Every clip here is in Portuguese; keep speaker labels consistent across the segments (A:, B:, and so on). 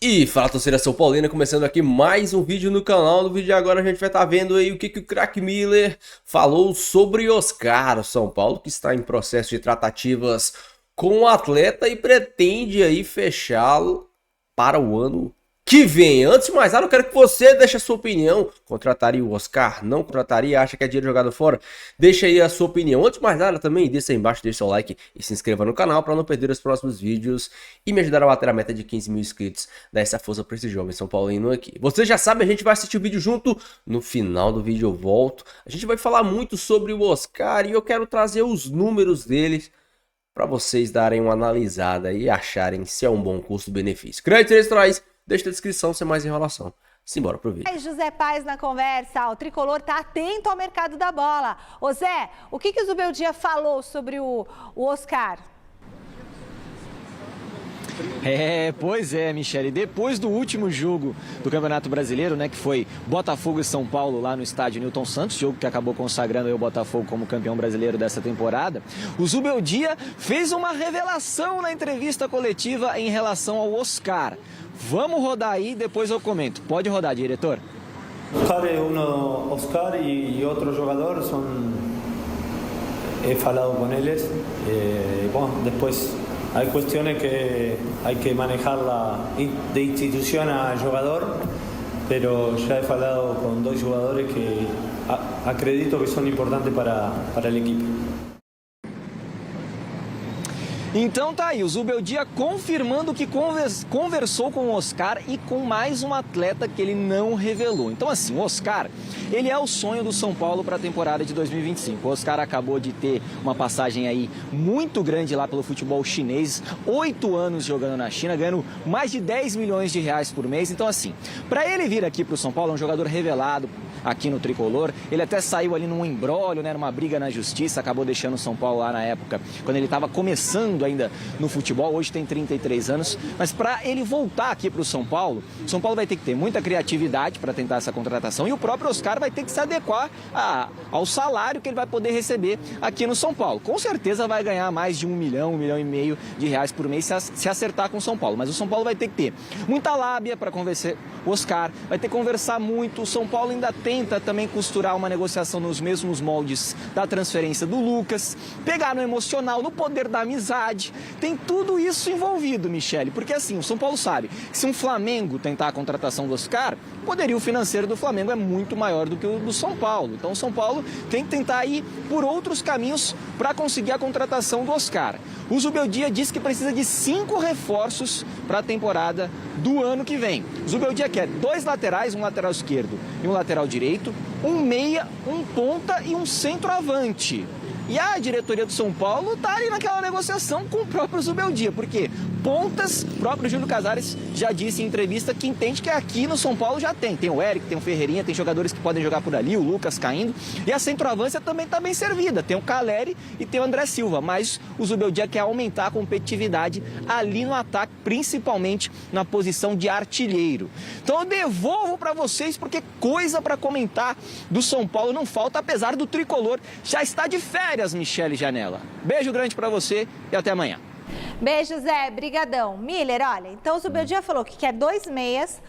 A: E fala, torcida São Paulina, começando aqui mais um vídeo no canal. No vídeo de agora a gente vai estar vendo aí o que o craque Miller falou sobre Oscar. O São Paulo que está em processo de tratativas com o atleta e pretende aí fechá-lo para o ano que vem. Antes de mais nada, eu quero que você deixe a sua opinião. Contrataria o Oscar? Não contrataria? Acha que é dinheiro jogado fora? Deixa aí a sua opinião. Antes de mais nada também, deixa aí embaixo, deixa seu like e se inscreva no canal para não perder os próximos vídeos e me ajudar a bater a meta de 15 mil inscritos. Dá essa força para esse jovem São Paulino aqui. Você já sabe, a gente vai assistir o vídeo junto. No final do vídeo eu volto. A gente vai falar muito sobre o Oscar e eu quero trazer os números deles para vocês darem uma analisada e acharem se é um bom custo-benefício. Crédito extras, deixa na descrição sem mais enrolação. Simbora pro vídeo.
B: José Paes na conversa, o Tricolor tá atento ao mercado da bola. Ô Zé, o que o Zubeldia falou sobre o Oscar?
C: Pois é, Michele, depois do último jogo do Campeonato Brasileiro, né, que foi Botafogo e São Paulo lá no estádio Newton Santos, jogo que acabou consagrando aí o Botafogo como campeão brasileiro dessa temporada, o Zubeldia fez uma revelação na entrevista coletiva em relação ao Oscar. Vamos rodar aí, depois eu comento. Pode rodar, diretor.
D: Oscar y otro jugador he falado con ellos. Bueno, después hay cuestiones que hay que manejarla de institución a jugador, pero ya he falado con dos jugadores que acredito que son importantes para el equipo.
C: Então tá aí, o Zubeldia confirmando que conversou com o Oscar e com mais um atleta que ele não revelou. Então assim, o Oscar, ele é o sonho do São Paulo para a temporada de 2025. O Oscar acabou de ter uma passagem aí muito grande lá pelo futebol chinês, 8 anos jogando na China, ganhando mais de 10 milhões de reais por mês. Então assim, para ele vir aqui para o São Paulo, é um jogador revelado aqui no Tricolor. Ele até saiu ali num imbróglio, né, numa briga na justiça, acabou deixando o São Paulo lá na época, quando ele estava começando ainda no futebol, hoje tem 33 anos, mas para ele voltar aqui para o São Paulo vai ter que ter muita criatividade para tentar essa contratação e o próprio Oscar vai ter que se adequar ao salário que ele vai poder receber aqui no São Paulo. Com certeza vai ganhar mais de 1 milhão, 1,5 milhão de reais por mês se acertar com o São Paulo, mas o São Paulo vai ter que ter muita lábia para convencer o Oscar, vai ter que conversar muito. O São Paulo ainda tenta também costurar uma negociação nos mesmos moldes da transferência do Lucas, pegar no emocional, no poder da amizade. Tem tudo isso envolvido, Michele, porque assim, o São Paulo sabe que se um Flamengo tentar a contratação do Oscar, o poderio financeiro do Flamengo é muito maior do que o do São Paulo. Então o São Paulo tem que tentar ir por outros caminhos para conseguir a contratação do Oscar. O Zubeldia diz que precisa de 5 reforços para a temporada do ano que vem. O Zubeldia quer 2 laterais, um lateral esquerdo e um lateral direito, um meia, um ponta e um centroavante. E a diretoria do São Paulo está ali naquela negociação com o próprio Zubeldia, porque pontas, o próprio Júlio Casares já disse em entrevista que entende que aqui no São Paulo já tem. Tem o Eric, tem o Ferreirinha, tem jogadores que podem jogar por ali, o Lucas caindo. E a centroavância também está bem servida. Tem o Caleri e tem o André Silva, mas o Zubeldia quer aumentar a competitividade ali no ataque, principalmente na posição de artilheiro. Então eu devolvo para vocês, porque coisa para comentar do São Paulo não falta, apesar do Tricolor já está de férias, Michele Janela. Beijo grande para você e até amanhã.
B: Beijo, Zé. Brigadão. Miller, olha, então o Zubeldia falou que quer 2 meias,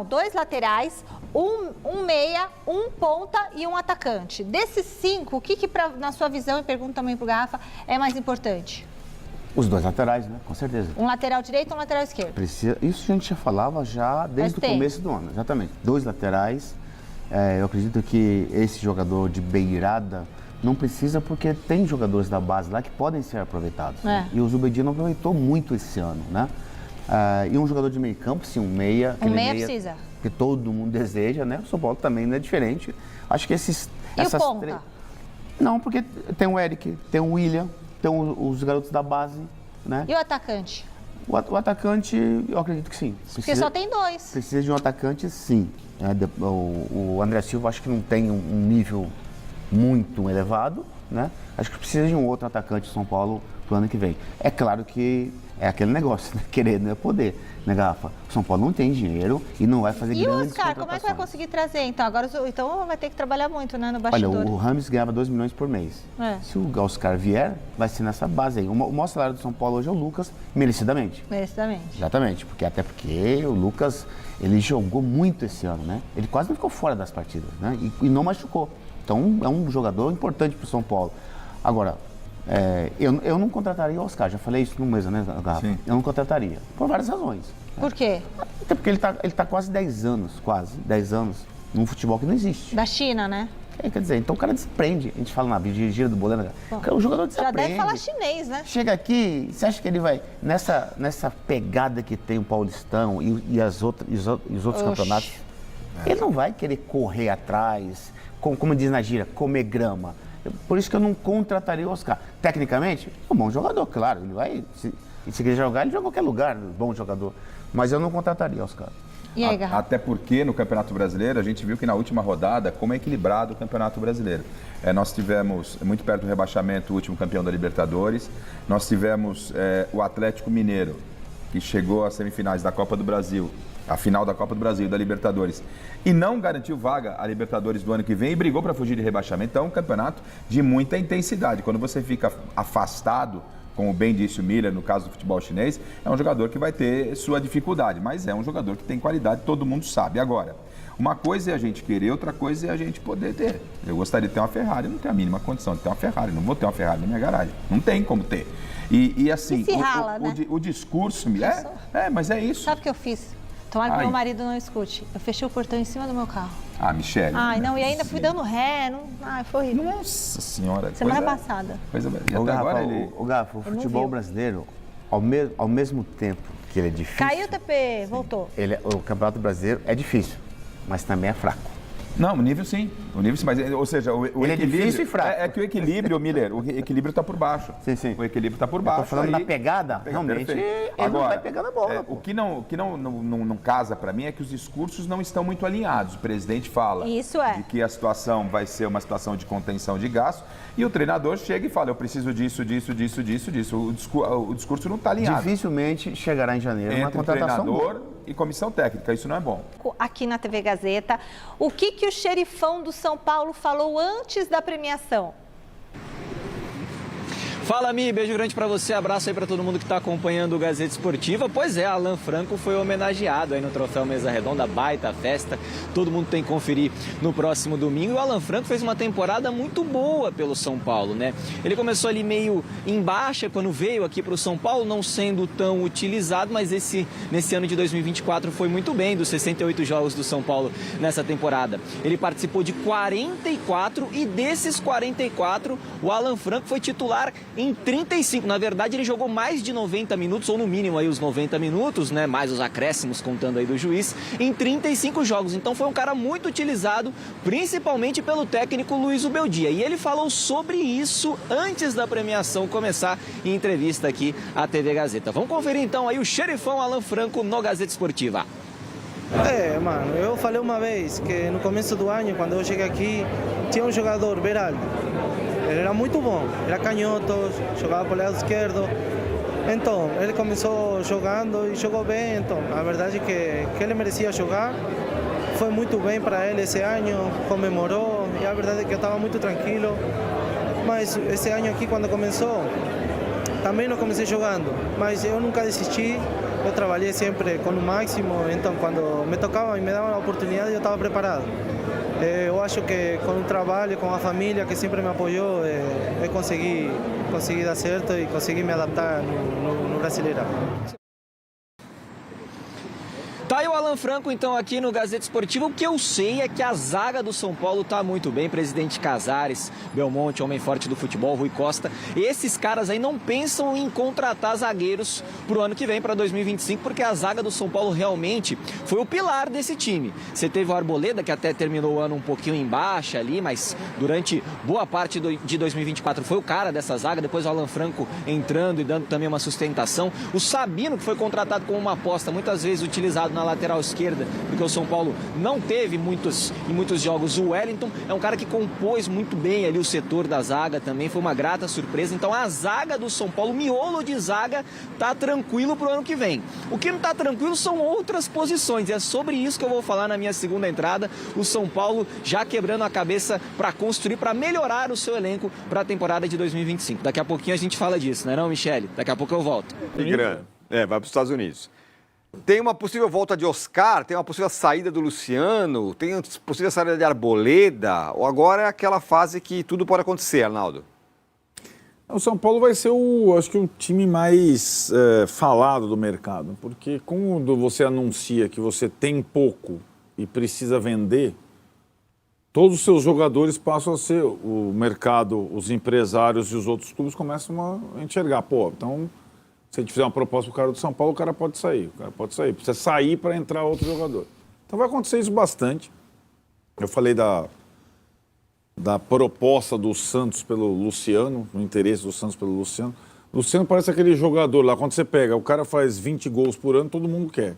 B: 2 laterais, um meia, um ponta e um atacante. Desses 5, o que na sua visão, e pergunto também pro Garrafa, é mais importante?
E: Os 2 laterais, né? Com certeza.
B: Um lateral direito e um lateral esquerdo.
E: Isso a gente já falava desde o começo do ano, exatamente. 2 laterais. Eu acredito que esse jogador de beirada não precisa, porque tem jogadores da base lá que podem ser aproveitados. Né? E o Zubeldia não aproveitou muito esse ano, né? E um jogador de meio campo, sim, um meia.
B: Um meia precisa.
E: Que todo mundo deseja, né? O São Paulo também não é diferente. Acho que essas
B: o ponta?
E: Não, porque tem o Eric, tem o William, tem os garotos da base, né?
B: E o atacante?
E: O atacante, eu acredito que sim.
B: Porque só tem 2.
E: Precisa de um atacante, sim. O André Silva acho que não tem um nível muito elevado, né? Acho que precisa de um outro atacante de São Paulo pro ano que vem. É claro que é aquele negócio, né? Querer não é poder, né, Garrafa? O São Paulo não tem dinheiro e não vai fazer
B: E o
E: grandes
B: Oscar, como é que vai conseguir trazer? Então, agora então vai ter que trabalhar muito, né, no bastidor.
E: Olha, o Rames ganhava 2 milhões por mês. Se o Oscar vier, vai ser nessa base aí. O maior salário do São Paulo hoje é o Lucas, merecidamente.
B: Merecidamente.
E: Exatamente, até porque o Lucas, ele jogou muito esse ano, né? Ele quase não ficou fora das partidas, né? E não machucou. Então, é um jogador importante para o São Paulo. Agora, eu não contrataria o Oscar, já falei isso no mês, né, Garrafa?
F: Sim.
E: Eu não contrataria, por várias razões.
B: Por quê?
E: Até porque ele tá quase 10 anos, num futebol que não existe.
B: Da China, né?
E: Quer dizer, então o cara desaprende. A gente fala na gira do Bolena, o jogador
B: Já
E: desaprende.
B: deve falar chinês, né?
E: Chega aqui, você acha que ele vai, nessa pegada que tem o Paulistão e os outros campeonatos, ele não vai querer correr atrás, como diz na gira, comer grama. Por isso que eu não contrataria o Oscar. Tecnicamente, é um bom jogador, claro. Ele vai, se quiser jogar, ele joga em qualquer lugar, bom jogador. Mas eu não contrataria o Oscar.
B: E aí, Garrafa?
F: Até porque no Campeonato Brasileiro, a gente viu que na última rodada, como é equilibrado o Campeonato Brasileiro. Nós tivemos, muito perto do rebaixamento, o último campeão da Libertadores. Nós tivemos o Atlético Mineiro, que chegou às semifinais da Copa do Brasil, a final da Copa do Brasil, da Libertadores, e não garantiu vaga à Libertadores do ano que vem e brigou para fugir de rebaixamento. Então é um campeonato de muita intensidade. Quando você fica afastado, como bem disse o Miller, no caso do futebol chinês, é um jogador que vai ter sua dificuldade, mas é um jogador que tem qualidade, todo mundo sabe. Agora, uma coisa é a gente querer, outra coisa é a gente poder ter. Eu gostaria de ter uma Ferrari, eu não tenho a mínima condição de ter uma Ferrari, não vou ter uma Ferrari na minha garagem, não tem como ter. E assim,
B: se rala, né?
F: o discurso, mas é isso.
B: Sabe o que eu fiz? Tomara que meu marido não escute. Eu fechei o portão em cima do meu carro.
F: Ah, Michele.
B: Ai, não, e ainda fui dando ré. Foi horrível.
F: Nossa Senhora.
B: Semana passada.
E: O Garrafa, o futebol brasileiro, ao mesmo tempo que ele é difícil...
B: Caiu o TP, voltou.
E: O Campeonato Brasileiro é difícil, mas também é fraco.
F: Não, o nível sim, mas, ou seja, o
E: ele
F: equilíbrio...
E: É difícil e fraco.
F: É que o equilíbrio, Miller, o equilíbrio está por baixo.
E: Sim.
F: O equilíbrio está por baixo.
E: Estou falando da pegada, realmente, ele não vai pegar na bola.
F: O que não casa para mim é que os discursos não estão muito alinhados. O presidente fala de que a situação vai ser uma situação de contenção de gasto e o treinador chega e fala, eu preciso disso. O discurso não está alinhado.
E: Dificilmente chegará em janeiro uma contratação
F: treinador e comissão técnica, isso não é bom.
B: Aqui na TV Gazeta, o que o xerifão do São Paulo falou antes da premiação?
C: Fala, Mi, beijo grande pra você, abraço aí pra todo mundo que tá acompanhando o Gazeta Esportiva. Pois é, Alan Franco foi homenageado aí no Troféu Mesa Redonda, baita festa, todo mundo tem que conferir no próximo domingo. E o Alan Franco fez uma temporada muito boa pelo São Paulo, né? Ele começou ali meio em baixa quando veio aqui pro São Paulo, não sendo tão utilizado, mas nesse ano de 2024 foi muito bem, dos 68 jogos do São Paulo nessa temporada. Ele participou de 44 e desses 44, o Alan Franco foi titular em 35, na verdade ele jogou mais de 90 minutos, ou no mínimo aí os 90 minutos, né, mais os acréscimos contando aí do juiz, em 35 jogos. Então foi um cara muito utilizado, principalmente pelo técnico Luiz Ubeldia. E ele falou sobre isso antes da premiação começar em entrevista aqui à TV Gazeta. Vamos conferir então aí o xerifão Alan Franco no Gazeta Esportiva.
G: Mano, eu falei uma vez que no começo do ano, quando eu cheguei aqui, tinha um jogador, Beraldo. Ele era muito bom, era canhoto, jogava pelo lado esquerdo. Então, ele começou jogando e jogou bem. Então, a verdade é que ele merecia jogar. Foi muito bem para ele esse ano, comemorou. E a verdade é que eu estava muito tranquilo. Mas esse ano aqui, quando começou, também não comecei jogando. Mas eu nunca desisti. Eu trabalhei sempre com o máximo. Então, quando me tocava e me davam a oportunidade, eu estava preparado. Eu acho que com o trabalho, com a família que sempre me apoiou, eu consegui dar certo e consegui me adaptar no Brasileirão.
C: Tá aí o Alan Franco, então, aqui no Gazeta Esportiva. O que eu sei é que a zaga do São Paulo tá muito bem. Presidente Casares, Belmonte, homem forte do futebol, Rui Costa. Esses caras aí não pensam em contratar zagueiros pro ano que vem, para 2025, porque a zaga do São Paulo realmente foi o pilar desse time. Você teve o Arboleda, que até terminou o ano um pouquinho em baixa ali, mas durante boa parte de 2024 foi o cara dessa zaga. Depois o Alan Franco entrando e dando também uma sustentação. O Sabino, que foi contratado como uma aposta, muitas vezes utilizado na lateral esquerda, porque o São Paulo não teve em muitos jogos. O Wellington é um cara que compôs muito bem ali o setor da zaga também, foi uma grata surpresa. Então a zaga do São Paulo, o miolo de zaga, tá tranquilo pro ano que vem. O que não tá tranquilo são outras posições, e é sobre isso que eu vou falar na minha segunda entrada. O São Paulo já quebrando a cabeça para construir, para melhorar o seu elenco para a temporada de 2025. Daqui a pouquinho a gente fala disso, não é não, Michele? Daqui a pouco eu volto.
H: Vai para os Estados Unidos. Tem uma possível volta de Oscar, tem uma possível saída do Luciano, tem uma possível saída de Arboleda, ou agora é aquela fase que tudo pode acontecer, Arnaldo?
I: O São Paulo vai ser, acho que o time mais falado do mercado, porque quando você anuncia que você tem pouco e precisa vender, todos os seus jogadores passam a ser o mercado, os empresários e os outros clubes começam a enxergar. Pô, então, se a gente fizer uma proposta para o cara do São Paulo, o cara pode sair. Precisa sair para entrar outro jogador. Então vai acontecer isso bastante. Eu falei da proposta do Santos pelo Luciano, o interesse do Santos pelo Luciano. O Luciano parece aquele jogador lá, quando você pega, o cara faz 20 gols por ano, todo mundo quer.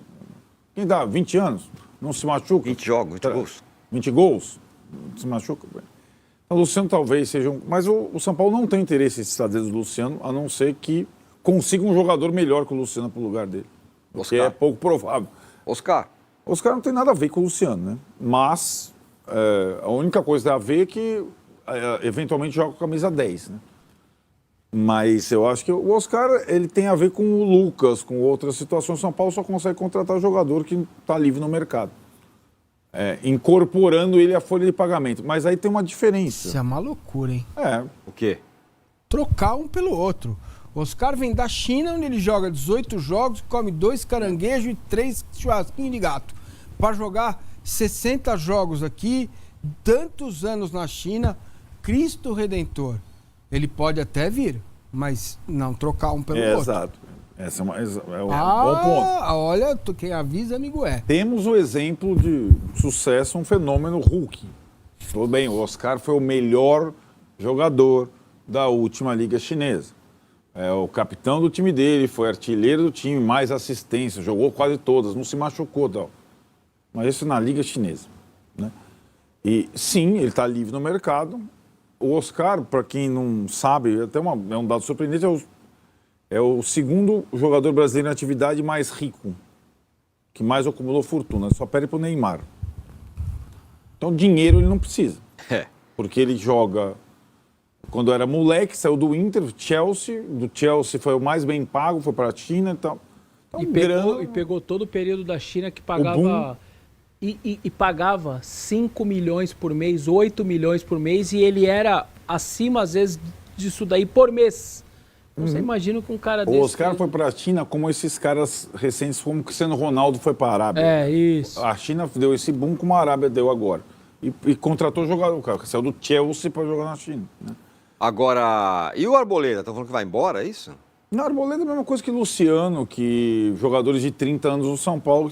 I: Quem dá 20 anos, não se machuca.
H: 20 jogos, 20 gols.
I: 20 gols, não se machuca. O Luciano talvez seja um... Mas o São Paulo não tem interesse em trazer do Luciano, a não ser que consiga um jogador melhor que o Luciano pro lugar dele. Porque é pouco provável.
H: Oscar
I: não tem nada a ver com o Luciano, né? Mas a única coisa que tem a ver é que eventualmente joga com a camisa 10, né? Mas eu acho que o Oscar ele tem a ver com o Lucas, com outras situações. O São Paulo só consegue contratar jogador que está livre no mercado. Incorporando ele à folha de pagamento. Mas aí tem uma diferença.
J: Isso é uma loucura, hein?
H: O quê?
J: Trocar um pelo outro. O Oscar vem da China, onde ele joga 18 jogos, come 2 caranguejos e 3 churrasquinhos de gato. Para jogar 60 jogos aqui, tantos anos na China, Cristo Redentor. Ele pode até vir, mas não trocar um pelo outro.
I: Exato. Esse é um bom ponto.
J: Olha, quem avisa, amigo é.
I: Temos o exemplo de sucesso, um fenômeno Hulk. Tudo bem, o Oscar foi o melhor jogador da última Liga Chinesa. É o capitão do time dele, foi artilheiro do time, mais assistência, jogou quase todas, não se machucou tal. Mas isso na Liga Chinesa, né? E sim, ele está livre no mercado. O Oscar, para quem não sabe, até é um dado surpreendente, é o segundo jogador brasileiro em atividade mais rico, que mais acumulou fortuna, só perde para o Neymar. Então dinheiro ele não precisa, porque ele joga... Quando era moleque, saiu do Inter, do Chelsea foi o mais bem pago, foi para a China e tal. Então,
K: e pegou todo o período da China que pagava... E pagava 5 milhões por mês, 8 milhões por mês, e ele era acima, às vezes, disso daí por mês. Você imagina com um cara desse...
I: O Oscar foi para a China como esses caras recentes, como o Cristiano Ronaldo foi para a Arábia.
K: Isso.
I: A China deu esse boom como a Arábia deu agora. E contratou jogador, o cara saiu do Chelsea para jogar na China, né?
H: Agora, e o Arboleda? Estão falando que vai embora, é isso?
I: Não, Arboleda é a mesma coisa que Luciano, que jogadores de 30 anos do São Paulo.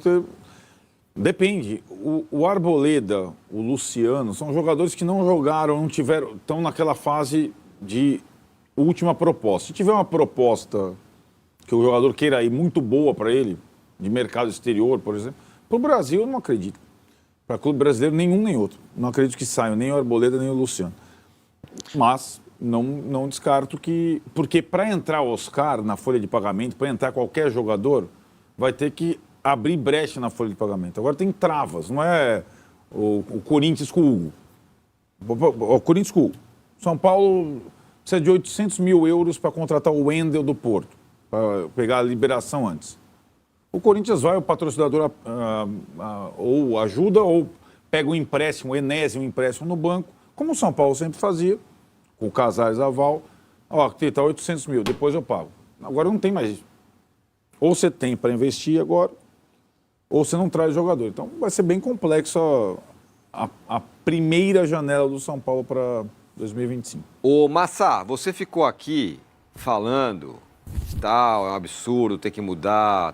I: Depende. O Arboleda, o Luciano, são jogadores que não jogaram, não tiveram, estão naquela fase de última proposta. Se tiver uma proposta que o jogador queira ir muito boa para ele, de mercado exterior, por exemplo, para o Brasil eu não acredito. Para o clube brasileiro, nenhum nem outro. Não acredito que saiam nem o Arboleda nem o Luciano. Mas... Não descarto que... Porque para entrar o Oscar na folha de pagamento, para entrar qualquer jogador, vai ter que abrir brecha na folha de pagamento. Agora tem travas, não é o Corinthians com o Hugo. O Corinthians com o Hugo. São Paulo precisa de 800 mil euros para contratar o Wendel do Porto, para pegar a liberação antes. O Corinthians vai, o patrocinador ou ajuda ou pega um empréstimo, o Enésio, um empréstimo no banco, como o São Paulo sempre fazia, com o Casares aval, está 800 mil, depois eu pago. Agora não tem mais isso. Ou você tem para investir agora, ou você não traz jogador. Então vai ser bem complexo a primeira janela do São Paulo para 2025.
H: Ô Massa, você ficou aqui falando, tal, é um absurdo, tem que mudar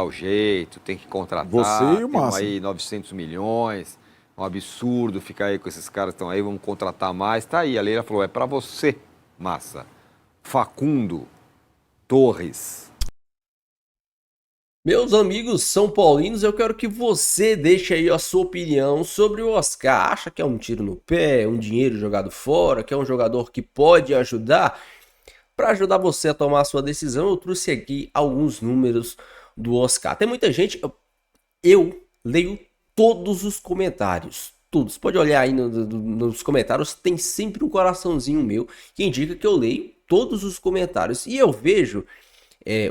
H: o jeito, tem que contratar.
I: Você e o Massa.
H: Aí 900 milhões. Um absurdo ficar aí com esses caras que estão aí, vamos contratar mais. Tá aí, a Leila falou, é para você, Massa. Facundo Torres.
A: Meus amigos são paulinos, eu quero que você deixe aí a sua opinião sobre o Oscar. Acha que é um tiro no pé, um dinheiro jogado fora, que é um jogador que pode ajudar? Para ajudar você a tomar a sua decisão, eu trouxe aqui alguns números do Oscar. Tem muita gente, eu leio todos os comentários, todos. Pode olhar aí nos comentários, tem sempre um coraçãozinho meu que indica que eu leio todos os comentários. E eu vejo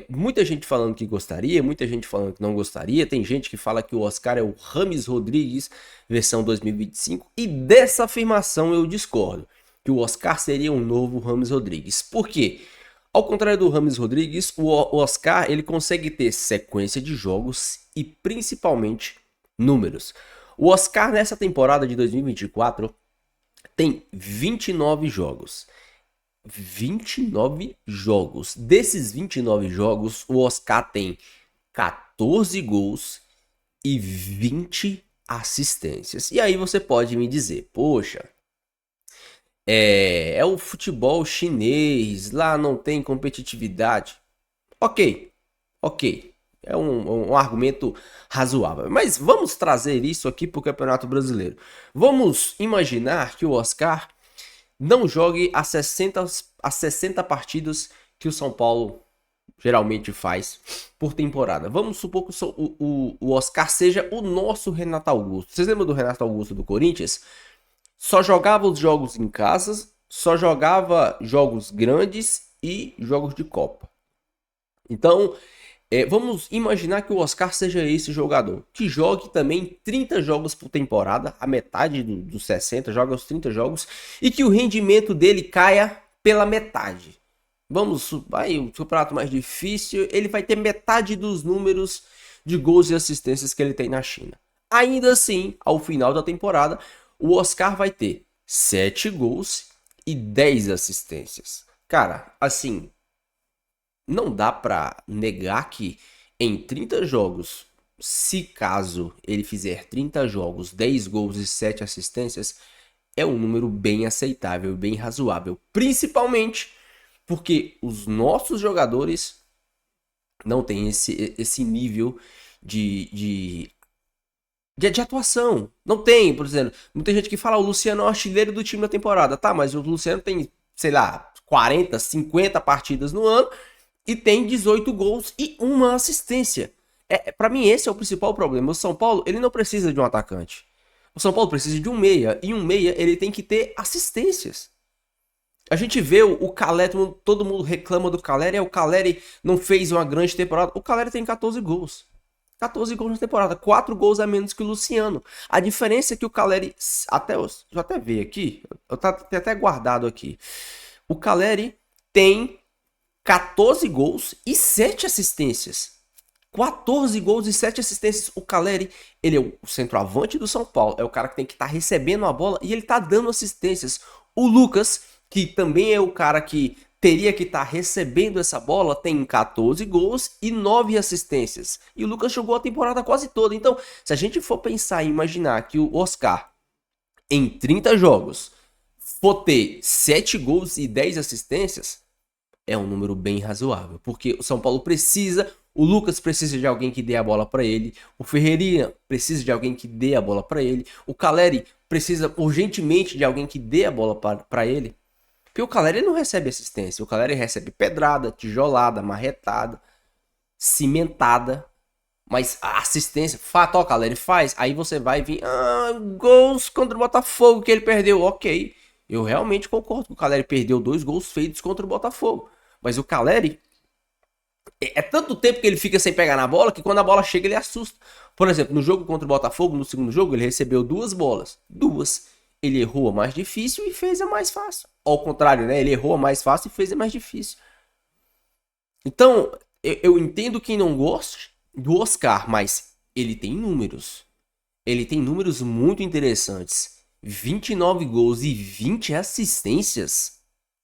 A: muita gente falando que gostaria, muita gente falando que não gostaria. Tem gente que fala que o Oscar é o Rames Rodrigues versão 2025. E dessa afirmação eu discordo, que o Oscar seria um novo Rames Rodrigues. Por quê? Ao contrário do Rames Rodrigues, o Oscar ele consegue ter sequência de jogos e principalmente números. O Oscar nessa temporada de 2024 tem 29 jogos. 29 jogos. Desses 29 jogos, o Oscar tem 14 gols e 20 assistências. E aí você pode me dizer, poxa, é o futebol chinês, lá não tem competitividade. Ok. É um argumento razoável. Mas vamos trazer isso aqui para o Campeonato Brasileiro. Vamos imaginar que o Oscar não jogue as 60 partidas que o São Paulo geralmente faz por temporada. Vamos supor que o Oscar seja o nosso Renato Augusto. Vocês lembram do Renato Augusto do Corinthians? Só jogava os jogos em casa, só jogava jogos grandes e jogos de Copa. Então, vamos imaginar que o Oscar seja esse jogador, que jogue também 30 jogos por temporada, a metade dos 60, joga os 30 jogos, e que o rendimento dele caia pela metade. Vai o campeonato mais difícil, ele vai ter metade dos números de gols e assistências que ele tem na China. Ainda assim, ao final da temporada, o Oscar vai ter 7 gols e 10 assistências. Cara, assim, não dá pra negar que em 30 jogos, se caso ele fizer 30 jogos, 10 gols e 7 assistências, é um número bem aceitável, bem razoável. Principalmente porque os nossos jogadores não têm esse nível de atuação. Não tem, por exemplo, muita gente que fala o Luciano é o artilheiro do time da temporada. Tá, mas o Luciano tem, sei lá, 40, 50 partidas no ano e tem 18 gols e uma assistência. Para mim esse é o principal problema. O São Paulo, ele não precisa de um atacante. O São Paulo precisa de um meia, e um meia ele tem que ter assistências. A gente vê o Caleri, todo mundo reclama do Caleri, o Caleri não fez uma grande temporada. O Caleri tem 14 gols. 14 gols na temporada, 4 gols a menos que o Luciano. A diferença é que o Caleri, deixa eu até ver aqui, eu tenho até guardado aqui. O Caleri tem 14 gols e 7 assistências. 14 gols e 7 assistências. O Caleri, ele é o centroavante do São Paulo, é o cara que tem que estar recebendo a bola e ele tá dando assistências. O Lucas, que também é o cara que teria que estar recebendo essa bola, tem 14 gols e 9 assistências. E o Lucas jogou a temporada quase toda. Então, se a gente for pensar e imaginar que o Oscar, em 30 jogos, for ter 7 gols e 10 assistências, é um número bem razoável. Porque o São Paulo precisa, o Lucas precisa de alguém que dê a bola para ele, o Ferreirinha precisa de alguém que dê a bola para ele, o Caleri precisa urgentemente de alguém que dê a bola para ele. Porque o Caleri não recebe assistência, o Caleri recebe pedrada, tijolada, marretada, cimentada, mas a assistência, o Caleri faz, aí você vai vir, gols contra o Botafogo que ele perdeu, ok, eu realmente concordo que o Caleri perdeu 2 gols feitos contra o Botafogo, mas o Caleri, é tanto tempo que ele fica sem pegar na bola que quando a bola chega ele assusta. Por exemplo, no jogo contra o Botafogo, no segundo jogo, ele recebeu 2 bolas, 2. Ele errou a mais difícil e fez a mais fácil. Ao contrário, né? Ele errou a mais fácil e fez a mais difícil. Então, eu entendo quem não gosta do Oscar, mas ele tem números. Ele tem números muito interessantes. 29 gols e 20 assistências.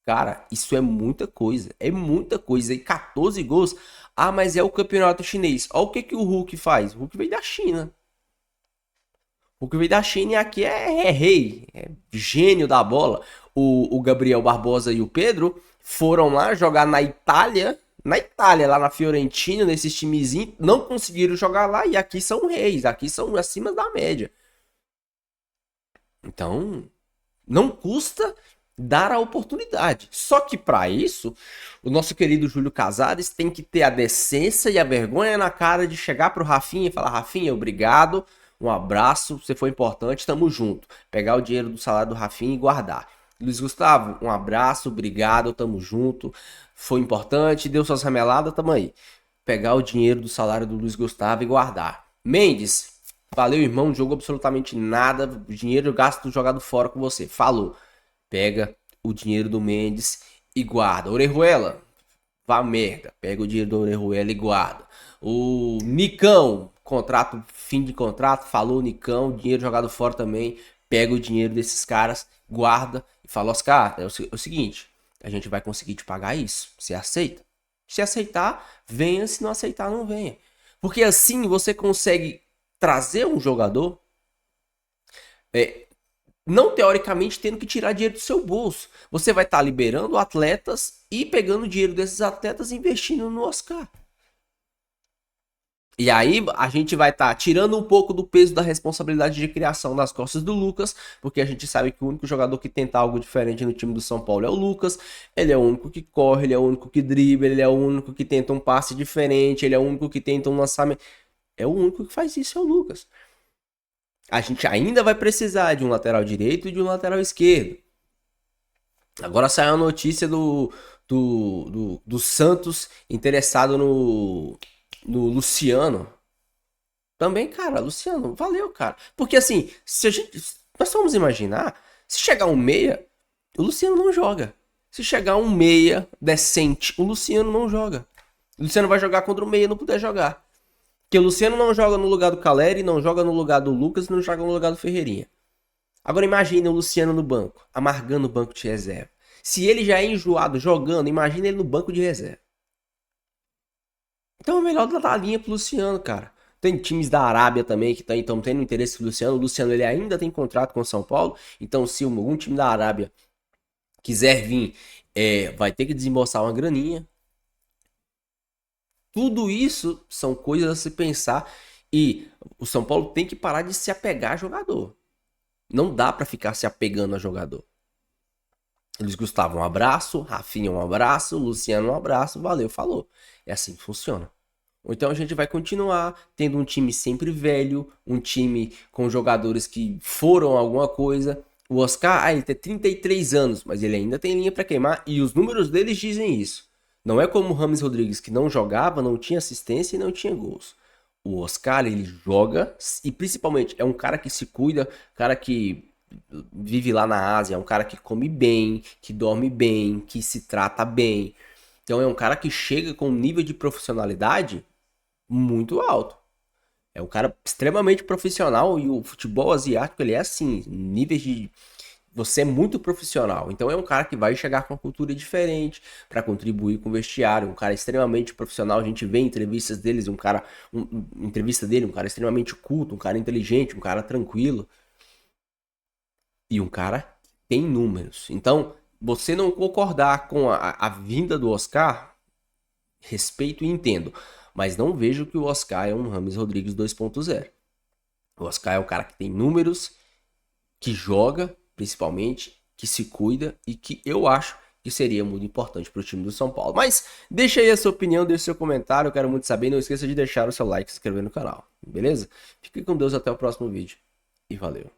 A: Cara, isso é muita coisa. É muita coisa. E 14 gols. Ah, mas é o campeonato chinês. Olha o que o Hulk faz. O Hulk veio da China. O que veio da China e aqui é rei, é gênio da bola. O Gabriel Barbosa e o Pedro foram lá jogar na Itália, na Itália, lá na Fiorentina, nesses timezinhos, não conseguiram jogar lá e aqui são reis, aqui são acima da média. Então, não custa dar a oportunidade. Só que para isso, o nosso querido Júlio Casares tem que ter a decência e a vergonha na cara de chegar pro Rafinha e falar: Rafinha, obrigado, um abraço, você foi importante, tamo junto. Pegar o dinheiro do salário do Rafinha e guardar. Luiz Gustavo, um abraço, obrigado, tamo junto, foi importante, deu suas rameladas, tamo aí. Pegar o dinheiro do salário do Luiz Gustavo e guardar. Mendes, valeu, irmão, não jogou absolutamente nada, o dinheiro gasto jogado fora com você, falou. Pega o dinheiro do Mendes e guarda. Orejuela, vá merda, pega o dinheiro do Orejuela e guarda. O Nicão, contrato, fim de contrato, falou Nicão, dinheiro jogado fora também, pega o dinheiro desses caras, guarda e fala: Oscar, é o seguinte, a gente vai conseguir te pagar isso, você aceita? Se aceitar, venha, se não aceitar, não venha. Porque assim você consegue trazer um jogador, não teoricamente tendo que tirar dinheiro do seu bolso. Você vai estar liberando atletas e pegando o dinheiro desses atletas e investindo no Oscar. E aí a gente vai estar tirando um pouco do peso da responsabilidade de criação das costas do Lucas, porque a gente sabe que o único jogador que tenta algo diferente no time do São Paulo é o Lucas. Ele é o único que corre, ele é o único que dribla, ele é o único que tenta um passe diferente, ele é o único que tenta um lançamento. É o único que faz isso, é o Lucas. A gente ainda vai precisar de um lateral direito e de um lateral esquerdo. Agora saiu a notícia do Santos interessado no Luciano. Também, cara, Luciano, valeu, cara. Porque assim, nós vamos imaginar, se chegar um meia, o Luciano não joga. Se chegar um meia decente, o Luciano não joga. O Luciano vai jogar contra o meia, não puder jogar. Porque o Luciano não joga no lugar do Caleri, não joga no lugar do Lucas, não joga no lugar do Ferreirinha. Agora imagine o Luciano no banco, amargando o banco de reserva. Se ele já é enjoado jogando, imagine ele no banco de reserva. Então é melhor dar a linha pro Luciano, cara. Tem times da Arábia também que estão tendo interesse no Luciano. O Luciano ele ainda tem contrato com o São Paulo. Então se algum time da Arábia quiser vir, vai ter que desembolsar uma graninha. Tudo isso são coisas a se pensar. E o São Paulo tem que parar de se apegar a jogador. Não dá pra ficar se apegando a jogador. Luiz Gustavo, um abraço. Rafinha, um abraço. Luciano, um abraço. Valeu, falou. É assim que funciona. Ou então a gente vai continuar tendo um time sempre velho, um time com jogadores que foram alguma coisa. O Oscar, ele tem 33 anos, mas ele ainda tem linha para queimar e os números deles dizem isso. Não é como o Rames Rodrigues, que não jogava, não tinha assistência e não tinha gols. O Oscar, ele joga e principalmente é um cara que se cuida, cara que vive lá na Ásia, é um cara que come bem, que dorme bem, que se trata bem. Então é um cara que chega com um nível de profissionalidade muito alto. É um cara extremamente profissional e o futebol asiático ele é assim, níveis de... Você é muito profissional, então é um cara que vai chegar com uma cultura diferente para contribuir com o vestiário, um cara extremamente profissional. A gente vê entrevistas deles, um cara extremamente culto, um cara inteligente, um cara tranquilo e um cara que tem números. Então, você não concordar com a vinda do Oscar, respeito e entendo, mas não vejo que o Oscar é um Rames Rodrigues 2.0. O Oscar é o cara que tem números, que joga principalmente, que se cuida e que eu acho que seria muito importante para o time do São Paulo. Mas deixa aí a sua opinião, deixa o seu comentário, eu quero muito saber. Não esqueça de deixar o seu like e se inscrever no canal, beleza? Fique com Deus, até o próximo vídeo e valeu!